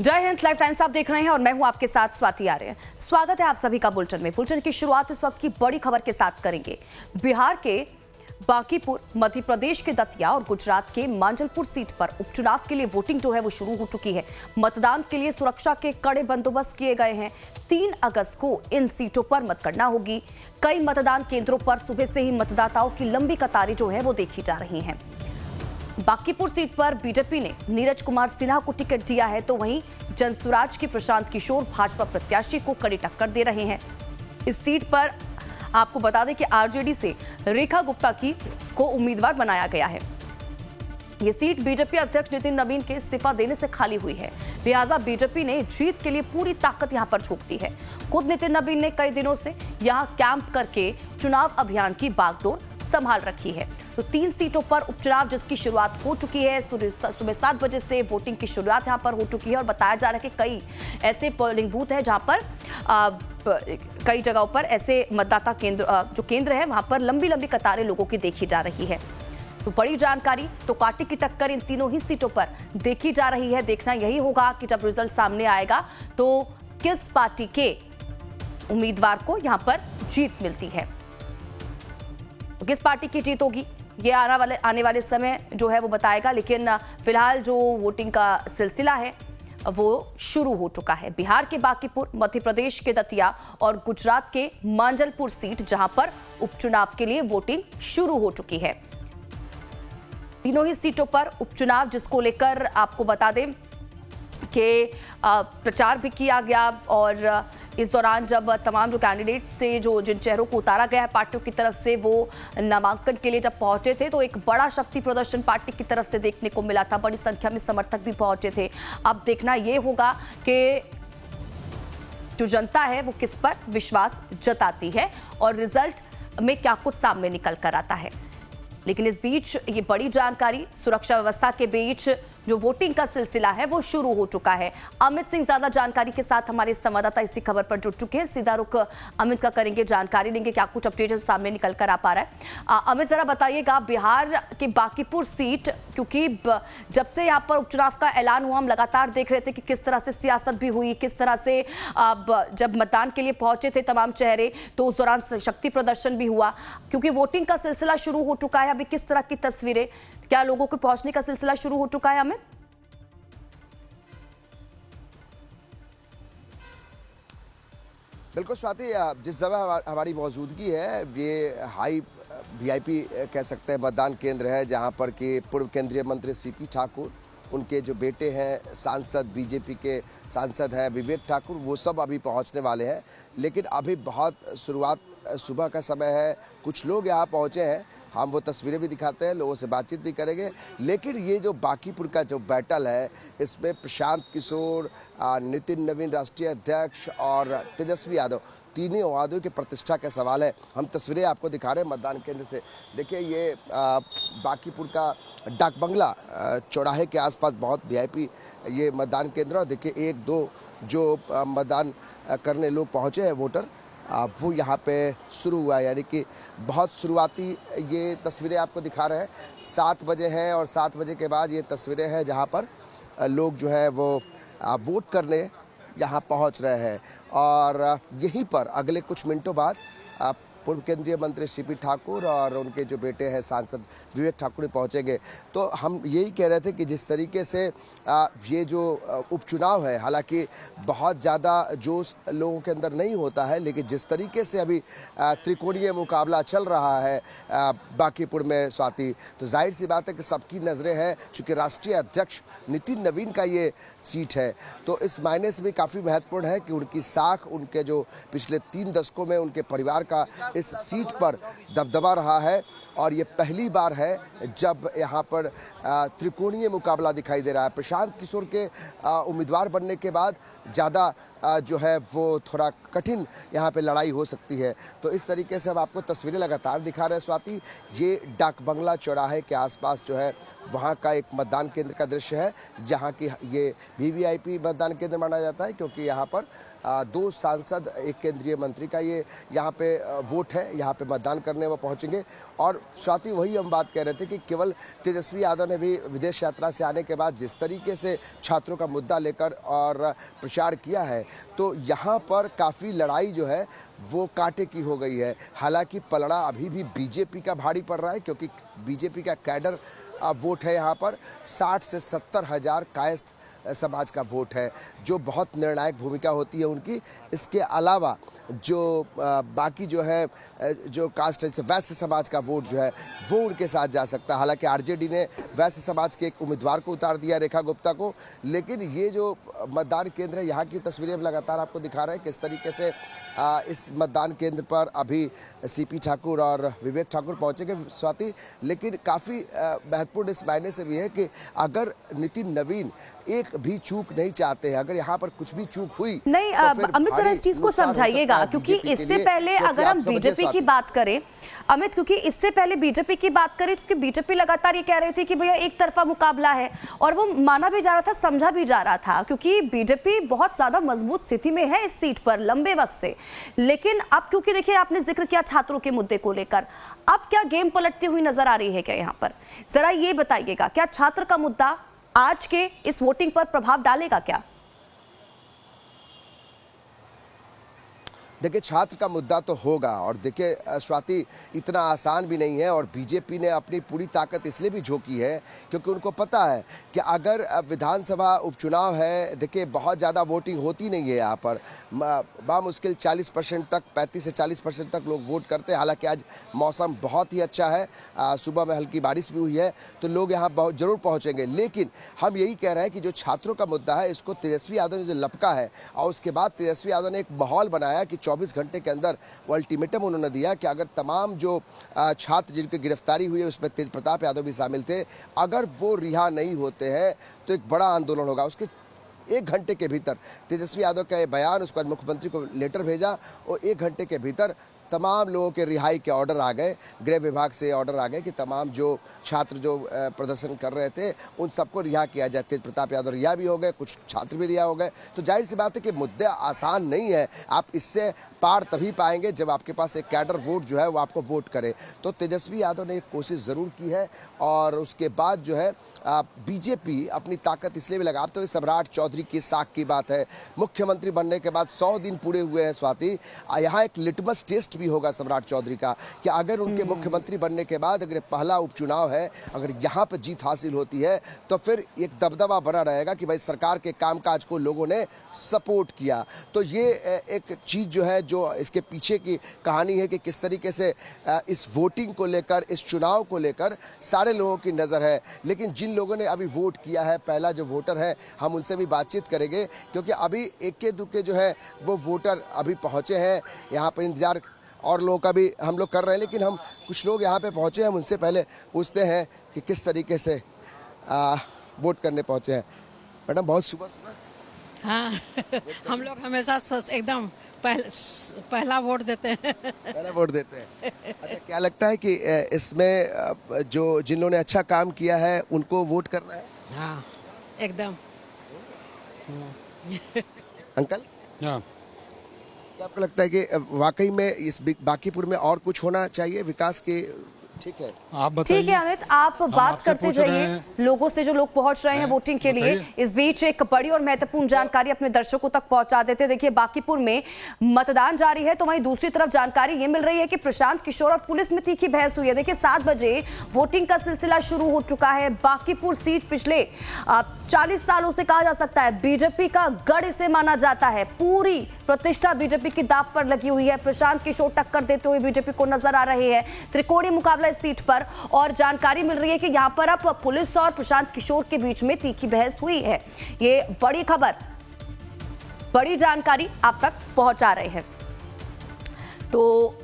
जय Hind. Live times आप देख रहे हैं और मैं हूं आपके साथ स्वाति आर्य। स्वागत है आप सभी का बुलेटिन में। बुलेटिन की शुरुआत इस वक्त की बड़ी खबर के साथ करेंगे। बिहार के बांकीपुर, मध्य प्रदेश के दतिया और गुजरात के मांजलपुर सीट पर उपचुनाव के लिए वोटिंग जो है वो शुरू हो चुकी है। मतदान के लिए सुरक्षा के कड़े बंदोबस्त किए गए हैं। 3 अगस्त को इन सीटों पर मतगणना होगी। कई मतदान केंद्रों पर सुबह से ही मतदाताओं की लंबी कतारें जो है वो देखी जा रही हैं। बांकीपुर सीट पर बीजेपी ने नीरज कुमार सिन्हा को टिकट दिया है, तो वहीं जनसुराज के प्रशांत किशोर भाजपा प्रत्याशी को कड़ी टक्कर दे रहे हैं। इस सीट पर आपको बता दें कि आरजेडी से रेखा गुप्ता को उम्मीदवार बनाया गया है। ये सीट बीजेपी अध्यक्ष नितिन नवीन के इस्तीफा देने से खाली हुई है, लिहाजा बीजेपी ने जीत के लिए पूरी ताकत यहां पर झोंक दी है। खुद नितिन नवीन ने कई दिनों से यहां कैंप करके चुनाव अभियान की बागडोर संभाल रखी है। तो 3 सीटों पर उपचुनाव जिसकी शुरुआत हो चुकी है। सुबह 7 बजे से वोटिंग की शुरुआत यहां पर हो चुकी है और बताया जा रहा है कि कई ऐसे पोलिंग बूथ है जहां पर कई जगहों पर ऐसे मतदाता केंद्र है, वहां पर लंबी लंबी कतारें लोगों की देखी जा रही है। तो बड़ी जानकारी, तो कांटे की टक्कर इन तीनों ही सीटों पर देखी जा रही है। देखना यही होगा कि जब रिजल्ट सामने आएगा तो किस पार्टी के उम्मीदवार को यहां पर जीत मिलती है, तो किस पार्टी की जीत होगी ये आने वाले समय जो है वो बताएगा। लेकिन फिलहाल जो वोटिंग का सिलसिला है वो शुरू हो चुका है। बिहार के बांकीपुर, मध्य प्रदेश के दतिया और गुजरात के मांजलपुर सीट जहां पर उपचुनाव के लिए वोटिंग शुरू हो चुकी है। तीनों ही सीटों पर उपचुनाव, जिसको लेकर आपको बता दें कि प्रचार भी किया गया और इस दौरान जब तमाम जो कैंडिडेट से जिन चेहरों को उतारा गया है पार्टियों की तरफ से, वो नामांकन के लिए जब पहुंचे थे तो एक बड़ा शक्ति प्रदर्शन पार्टी की तरफ से देखने को मिला था। बड़ी संख्या में समर्थक भी पहुंचे थे। अब देखना यह होगा कि जो जनता है वो किस पर विश्वास जताती है और रिजल्ट में क्या कुछ सामने निकल कर आता है। लेकिन इस बीच ये बड़ी जानकारी, सुरक्षा व्यवस्था के बीच जो वोटिंग का सिलसिला है वो शुरू हो चुका है। अमित सिंह ज्यादा जानकारी के साथ हमारे संवाददाता इसी खबर पर जुड़ चुके हैं। सीधा रुख अमित का करेंगे, जानकारी लेंगे क्या कुछ अपडेट सामने निकल कर आ पा रहा है। अमित, जरा बताइएगा बिहार के बांकीपुर सीट, क्योंकि जब से यहाँ पर उपचुनाव का ऐलान हुआ हम लगातार देख रहे थे कि किस तरह से सियासत भी हुई, किस तरह से जब मतदान के लिए पहुंचे थे तमाम चेहरे तो उस दौरान शक्ति प्रदर्शन भी हुआ। क्योंकि वोटिंग का सिलसिला शुरू हो चुका है, अभी किस तरह की तस्वीरें, क्या लोगों को पहुंचने का सिलसिला शुरू हो चुका है? अमित, बिल्कुल स्वाति, जिस जगह हमारी मौजूदगी है ये हाई वीआईपी कह सकते हैं मतदान केंद्र है, जहां पर कि पूर्व केंद्रीय मंत्री सीपी ठाकुर, उनके जो बेटे हैं सांसद, बीजेपी के सांसद हैं विवेक ठाकुर, वो सब अभी पहुंचने वाले हैं। लेकिन अभी बहुत शुरुआत, सुबह का समय है, कुछ लोग यहाँ पहुँचे हैं, हम वो तस्वीरें भी दिखाते हैं, लोगों से बातचीत भी करेंगे। लेकिन ये जो बांकीपुर का जो बैटल है, इसमें प्रशांत किशोर, नितिन नवीन राष्ट्रीय अध्यक्ष और तेजस्वी यादव, तीनों वादों की प्रतिष्ठा का सवाल है। हम तस्वीरें आपको दिखा रहे हैं मतदान केंद्र से। देखिए ये बांकीपुर का डाक बंगला चौराहे के आसपास बहुत वीआईपी ये मतदान केंद्र। और देखिए 1-2 जो मतदान करने लोग पहुँचे हैं वोटर, वो यहाँ पे शुरू हुआ है। यानी कि बहुत शुरुआती ये तस्वीरें आपको दिखा रहे हैं। 7 बजे हैं और 7 बजे के बाद ये तस्वीरें हैं जहाँ पर लोग जो है वो वोट करने यहाँ पहुँच रहे हैं। और यहीं पर अगले कुछ मिनटों बाद पूर्व केंद्रीय मंत्री सीपी ठाकुर और उनके जो बेटे हैं सांसद विवेक ठाकुर पहुंचेंगे। तो हम यही कह रहे थे कि जिस तरीके से ये जो उपचुनाव है, हालांकि बहुत ज़्यादा जोश लोगों के अंदर नहीं होता है, लेकिन जिस तरीके से अभी त्रिकोणीय मुकाबला चल रहा है बांकीपुर में स्वाति, तो जाहिर सी बात है कि सबकी नज़रें हैं। चूँकि राष्ट्रीय अध्यक्ष नितिन नवीन का ये सीट है, तो इस मायने से भी काफ़ी महत्वपूर्ण है कि उनकी साख, उनके जो पिछले 3 दशकों में उनके परिवार का इस सीट पर दबदबा रहा है। और ये पहली बार है जब यहाँ पर त्रिकोणीय मुकाबला दिखाई दे रहा है। प्रशांत किशोर के उम्मीदवार बनने के बाद ज़्यादा जो है वो थोड़ा कठिन यहाँ पे लड़ाई हो सकती है। तो इस तरीके से हम आपको तस्वीरें लगातार दिखा रहे हैं स्वाति। ये डाक बंगला चौराहे के आसपास जो है वहाँ का एक मतदान केंद्र का दृश्य है, जहाँ की ये वीवीआईपी मतदान केंद्र माना जाता है, क्योंकि यहाँ पर 2 सांसद, एक केंद्रीय मंत्री का ये यहाँ पे वोट है। यहाँ पे मतदान करने वो पहुँचेंगे। और स्वाति, वही हम बात कह रहे थे कि केवल तेजस्वी यादव ने भी विदेश यात्रा से आने के बाद जिस तरीके से छात्रों का मुद्दा लेकर और प्रचार किया है, तो यहाँ पर काफ़ी लड़ाई जो है वो कांटे की हो गई है। हालांकि पलड़ा अभी भी बीजेपी का भारी पड़ रहा है, क्योंकि बीजेपी का कैडर वोट है यहाँ पर 60 से 70 हज़ार कायस्थ समाज का वोट है, जो बहुत निर्णायक भूमिका होती है उनकी। इसके अलावा जो बाकी जो है जो कास्ट है, वैश्य समाज का वोट जो है वो उनके साथ जा सकता है। हालांकि आरजेडी ने वैश्य समाज के एक उम्मीदवार को उतार दिया, रेखा गुप्ता को। लेकिन ये जो मतदान केंद्र है, यहाँ की तस्वीरें हम लगातार आपको दिखा रहे हैं किस तरीके से इस मतदान केंद्र पर अभी सीपी ठाकुर और विवेक ठाकुर पहुँचेंगे स्वाति। लेकिन काफ़ी महत्वपूर्ण इस मायने से भी है कि अगर नितिन नवीन एक भी चूक नहीं चाहते हैं, अगर यहाँ पर कुछ भी चूक हुई नहीं, तो अमित सर इस चीज को समझाइएगा, क्योंकि इससे पहले अगर हम बीजेपी की बात करें अमित, क्योंकि इससे पहले बीजेपी की बात करें, क्योंकि बीजेपी लगातार ये कह रही थी कि भैया एक तरफा मुकाबला है, और वो माना भी जा रहा था, समझा भी जा रहा था, क्योंकि बीजेपी बहुत ज्यादा मजबूत स्थिति में है इस सीट पर लंबे वक्त से। लेकिन अब क्योंकि देखिए, आपने जिक्र किया छात्रों के मुद्दे को लेकर, अब क्या गेम पलटती हुई नजर आ रही है क्या यहाँ पर? जरा ये बताइएगा, क्या छात्र का मुद्दा आज के इस वोटिंग पर प्रभाव डालेगा क्या? देखिए, छात्र का मुद्दा तो होगा। और देखिए स्वाति, इतना आसान भी नहीं है। और बीजेपी ने अपनी पूरी ताकत इसलिए भी झोंकी है क्योंकि उनको पता है कि अगर विधानसभा उपचुनाव है, देखिए बहुत ज़्यादा वोटिंग होती नहीं है यहाँ पर, बामुश्किल 40% तक, 35 से 40% तक लोग वोट करते हैं। हालांकि आज मौसम बहुत ही अच्छा है, सुबह में हल्की बारिश भी हुई है, तो लोग यहाँ बहुत ज़रूर पहुँचेंगे। लेकिन हम यही कह रहे हैं कि जो छात्रों का मुद्दा है, इसको तेजस्वी यादव ने जो लपका है, और उसके बाद तेजस्वी यादव ने एक माहौल बनाया कि 24 घंटे के अंदर वो अल्टीमेटम उन्होंने दिया कि अगर तमाम जो छात्र जिनकी गिरफ्तारी हुई है, उसमें तेज प्रताप यादव भी शामिल थे, अगर वो रिहा नहीं होते हैं तो एक बड़ा आंदोलन होगा। उसके 1 घंटे के भीतर तेजस्वी यादव का ये बयान, उसके बाद मुख्यमंत्री को लेटर भेजा, और 1 घंटे के भीतर तमाम लोगों के रिहाई के ऑर्डर आ गए। गृह विभाग से ऑर्डर आ गए कि तमाम जो छात्र जो प्रदर्शन कर रहे थे उन सबको रिहा किया जाए। तेज प्रताप यादव रिहा भी हो गए, कुछ छात्र भी रिहा हो गए। तो जाहिर सी बात है कि मुद्दे आसान नहीं है। आप इससे पार तभी पाएंगे जब आपके पास एक कैडर वोट जो है वो आपको वोट करे। तो तेजस्वी यादव ने एक कोशिश ज़रूर की है, और उसके बाद जो है बीजेपी अपनी ताकत इसलिए भी लगा। अब तो सम्राट चौधरी की साख की बात है, मुख्यमंत्री बनने के बाद 100 दिन पूरे हुए हैं स्वाति। यहाँ एक लिटमस टेस्ट भी होगा सम्राट चौधरी का कि अगर उनके मुख्यमंत्री बनने के बाद अगर पहला उपचुनाव है, अगर यहाँ पर जीत हासिल होती है, तो फिर एक दबदबा बना रहेगा कि भाई सरकार के कामकाज को लोगों ने सपोर्ट किया। तो ये एक चीज़ जो है, जो इसके पीछे की कहानी है कि किस तरीके से इस वोटिंग को लेकर, इस चुनाव को लेकर सारे लोगों की नज़र है। लेकिन जिन लोगों ने अभी वोट किया है, पहला जो वोटर है, हम उनसे भी बातचीत करेंगे, क्योंकि अभी इक्के दुक्के जो है वो वोटर अभी पहुँचे हैं। यहाँ पर इंतजार और लोगों का भी हम लोग कर रहे हैं, लेकिन हम कुछ लोग यहाँ पे पहुँचे हैं, हम उनसे पहले पूछते हैं कि किस तरीके से वोट करने पहुँचे हैं। मैडम, बहुत सुबह हाँ हम लोग हमेशा एकदम पहला वोट देते हैं। पहला वोट देते हैं। अच्छा, क्या लगता है कि इसमें जो जिन लोगों ने अच्छा काम किया है उनको वोट करना है? हाँ एकदम। अंकल, हाँ, क्या आपको लगता है कि वाकई में इस बांकीपुर में और कुछ होना चाहिए विकास के? ठीक है, आप बताइए। ठीक है अमित, आप बात आपसे करते पूछ रहे जाइए हैं। लोगों से, जो लोग पहुंच रहे हैं वोटिंग के लिए। बताइए। इस बीच एक बड़ी और महत्वपूर्ण जानकारी अपने दर्शकों तक पहुंचा देते। देखिए, बांकीपुर में मतदान जारी है, तो वहीं दूसरी तरफ जानकारी ये मिल रही है कि प्रशांत किशोर और पुलिस में तीखी बहस हुई है। देखिए, 7 बजे वोटिंग का सिलसिला शुरू हो चुका है। बांकीपुर सीट पिछले 40 सालों से कहा जा सकता है बीजेपी का गढ़ इसे माना जाता है। पूरी प्रतिष्ठा बीजेपी की दांव पर लगी हुई है। प्रशांत किशोर टक्कर देते हुए बीजेपी को नजर आ रहे हैं। त्रिकोणीय मुकाबला इस सीट पर, और जानकारी मिल रही है कि यहां पर अब पुलिस और प्रशांत किशोर के बीच में तीखी बहस हुई है। ये बड़ी खबर, बड़ी जानकारी आप तक पहुंचा रहे हैं। तो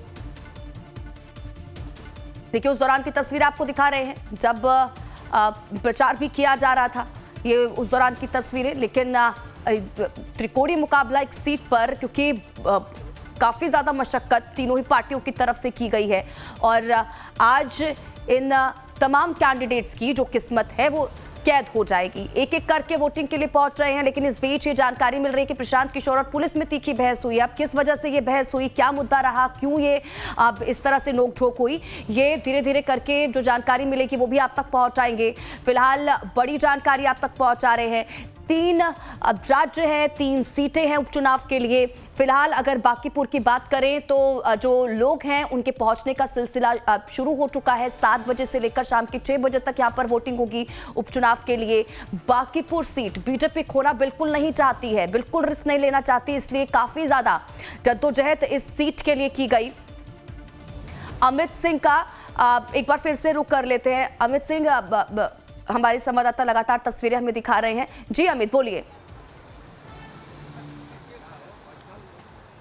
देखिए, उस दौरान की तस्वीर आपको दिखा रहे हैं जब प्रचार भी किया जा रहा था। ये उस दौरान की तस्वीरें, लेकिन त्रिकोणीय मुकाबला एक सीट पर, क्योंकि काफी ज्यादा मशक्कत तीनों ही पार्टियों की तरफ से की गई है और आज इन तमाम कैंडिडेट्स की जो किस्मत है वो कैद हो जाएगी। एक एक करके वोटिंग के लिए पहुंच रहे हैं, लेकिन इस बीच ये जानकारी मिल रही है कि प्रशांत किशोर और पुलिस में तीखी बहस हुई। अब किस वजह से ये बहस हुई, क्या मुद्दा रहा, क्यों ये अब इस तरह से नोकझोंक हुई, ये धीरे धीरे करके जो जानकारी मिलेगी वो भी आप तक पहुंचाएंगे। फिलहाल बड़ी जानकारी आप तक पहुंचा रहे हैं। 3 राज्य हैं, 3 सीटें हैं उपचुनाव के लिए। फिलहाल अगर बांकीपुर की बात करें तो जो लोग हैं उनके पहुंचने का सिलसिला शुरू हो चुका है। 7 बजे से लेकर शाम के 6 बजे तक यहां पर वोटिंग होगी उपचुनाव के लिए। बांकीपुर सीट बीजेपी खोना बिल्कुल नहीं चाहती है, बिल्कुल रिस्क नहीं लेना चाहती, इसलिए काफी ज्यादा जद्दोजहद इस सीट के लिए की गई। अमित सिंह का एक बार फिर से रुख कर लेते हैं। अमित सिंह, हमारे संवाददाता लगातार तस्वीरें हमें दिखा रहे हैं। जी अमित, बोलिए।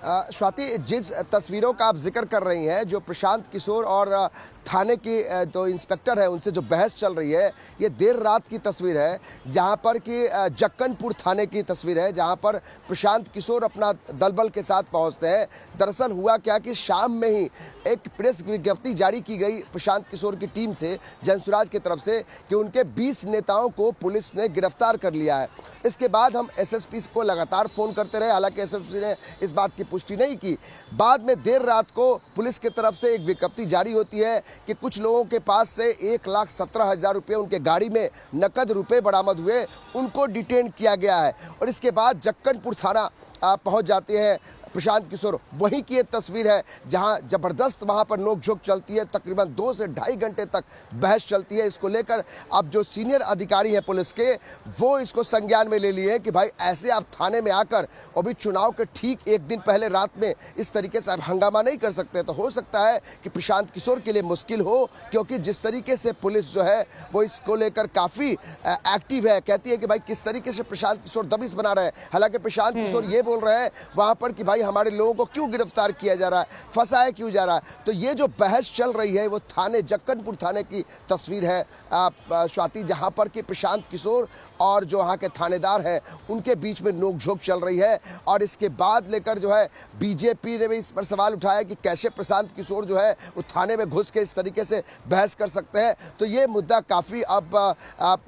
स्वाति, जिस तस्वीरों का आप जिक्र कर रही हैं, जो प्रशांत किशोर और थाने की जो इंस्पेक्टर है उनसे जो बहस चल रही है, ये देर रात की तस्वीर है, जहां पर कि जक्कनपुर थाने की तस्वीर है, जहां पर प्रशांत किशोर अपना दलबल के साथ पहुंचते हैं। दरअसल हुआ क्या कि शाम में ही एक प्रेस विज्ञप्ति जारी की गई प्रशांत किशोर की टीम से, जनसुराज की तरफ से, कि उनके 20 नेताओं को पुलिस ने गिरफ्तार कर लिया है। इसके बाद हम एसएसपी को लगातार फ़ोन करते रहे, हालांकि एसएसपी ने इस बात की पुष्टि नहीं की। बाद में देर रात को पुलिस की तरफ से एक विज्ञप्ति जारी होती है कि कुछ लोगों के पास से 1,17,000 रुपये उनके गाड़ी में नकद रुपए बरामद हुए, उनको डिटेन किया गया है। और इसके बाद जक्कनपुर थाना पहुंच जाते हैं प्रशांत किशोर। वहीं की ये तस्वीर है जहां जबरदस्त वहां पर नोकझोंक चलती है, तकरीबन 2 से ढाई घंटे तक बहस चलती है। इसको लेकर अब जो सीनियर अधिकारी हैं पुलिस के, वो इसको संज्ञान में ले लिए हैं कि भाई ऐसे आप थाने में आकर अभी चुनाव के ठीक एक दिन पहले रात में इस तरीके से आप हंगामा नहीं कर सकते। तो हो सकता है कि प्रशांत किशोर के लिए मुश्किल हो, क्योंकि जिस तरीके से पुलिस जो है वो इसको लेकर काफ़ी एक्टिव है। कहती है कि भाई किस तरीके से प्रशांत किशोर दबिश बना रहे हैं। हालांकि प्रशांत किशोर ये बोल रहे हैं वहाँ पर कि भाई हमारे लोगों को क्यों गिरफ्तार किया जा रहा है, फंसाया क्यों जा रहा है। तो ये जो बहस चल रही है वो थाने, जक्कनपुर थाने की तस्वीर है स्वाति, जहां पर कि प्रशांत किशोर और जो वहां के थानेदार हैं उनके बीच में नोकझोंक चल रही है। और इसके बाद लेकर जो है बीजेपी ने भी इस पर सवाल उठाया कि कैसे प्रशांत किशोर जो है वो थाने में घुस के इस तरीके से बहस कर सकते हैं। तो ये मुद्दा काफ़ी अब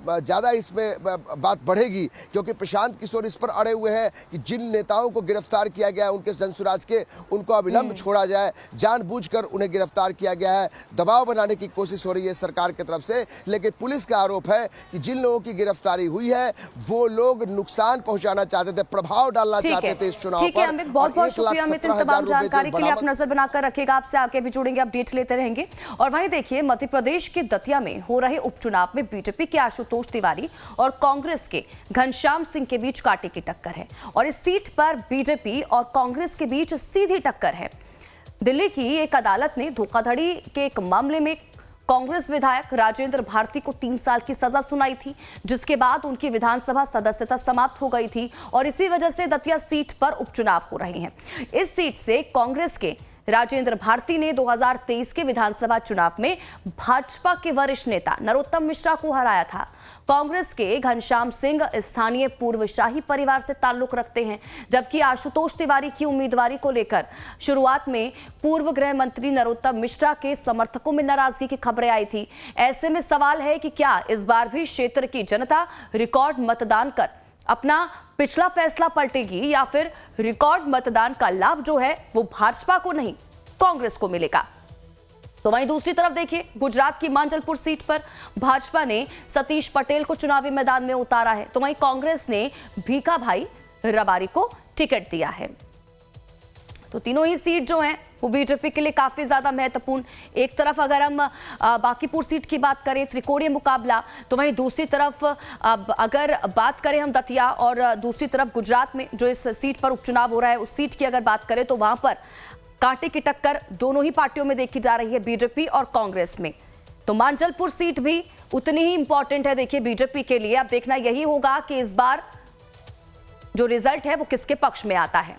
ज़्यादा इसमें बात बढ़ेगी, क्योंकि प्रशांत किशोर इस पर अड़े हुए हैं कि जिन नेताओं को गिरफ्तार किया गया है उनके जनसुराज के, उनको अविलंब छोड़ा जाए। जानबूझकर उन्हें गिरफ्तार किया गया है, दबाव बनाने की कोशिश हो रही है सरकार की तरफ से। लेकिन पुलिस का आरोप है कि जिन लोगों की गिरफ्तारी हुई है वो लोग नुकसान पहुंचाना चाहते थे, प्रभाव डालना चाहते थे इस चुनाव पर। ठीक है अमित, बहुत बहुत शुक्रिया अमित, इन तमाम जानकारी के लिए। आप नजर बनाकर रखिएगा, आपसे आगे भी जुड़ेंगे, अपडेट्स लेते रहेंगे। और वहीं देखिए, मध्य प्रदेश के दतिया में हो रहे उपचुनाव में बीजेपी के आशुतोष तिवारी और कांग्रेस के घनश्याम सिंह के बीच कांटे की टक्कर है और इस सीट पर बीजेपी और कांग्रेस के बीच सीधी टक्कर है। दिल्ली की एक अदालत ने धोखाधड़ी के एक मामले में कांग्रेस विधायक राजेंद्र भारती को 3 साल की सजा सुनाई थी, जिसके बाद उनकी विधानसभा सदस्यता समाप्त हो गई थी और इसी वजह से दतिया सीट पर उपचुनाव हो रहे हैं। इस सीट से कांग्रेस के राजेंद्र भारती ने 2023 के विधानसभा चुनाव में भाजपा के वरिष्ठ नेता नरोत्तम मिश्रा को हराया था। कांग्रेस के घनश्याम सिंह स्थानीय पूर्व शाही परिवार से ताल्लुक रखते हैं, जबकि आशुतोष तिवारी की उम्मीदवारी को लेकर शुरुआत में पूर्व गृह मंत्री नरोत्तम मिश्रा के समर्थकों में नाराजगी की खबरें आई थी। ऐसे में सवाल है कि क्या इस बार भी क्षेत्र की जनता रिकॉर्ड मतदान कर अपना पिछला फैसला पलटेगी या फिर रिकॉर्ड मतदान का लाभ जो है वो भाजपा को नहीं कांग्रेस को मिलेगा। तो वहीं दूसरी तरफ देखिए, गुजरात की मांजलपुर सीट पर भाजपा ने सतीश पटेल को चुनावी मैदान में उतारा है, तो वहीं कांग्रेस ने भीखाभाई रबारी को टिकट दिया है। तो तीनों ही सीट जो हैं वो बीजेपी के लिए काफी ज्यादा महत्वपूर्ण। एक तरफ अगर हम बांकीपुर सीट की बात करें, त्रिकोणीय मुकाबला, तो वहीं दूसरी तरफ अगर बात करें हम दतिया और दूसरी तरफ गुजरात में जो इस सीट पर उपचुनाव हो रहा है उस सीट की अगर बात करें तो वहां पर कांटे की टक्कर दोनों ही पार्टियों में देखी जा रही है, बीजेपी और कांग्रेस में। तो मांजलपुर सीट भी उतनी ही इंपॉर्टेंट है देखिए बीजेपी के लिए। अब देखना यही होगा कि इस बार जो रिजल्ट है वो किसके पक्ष में आता है।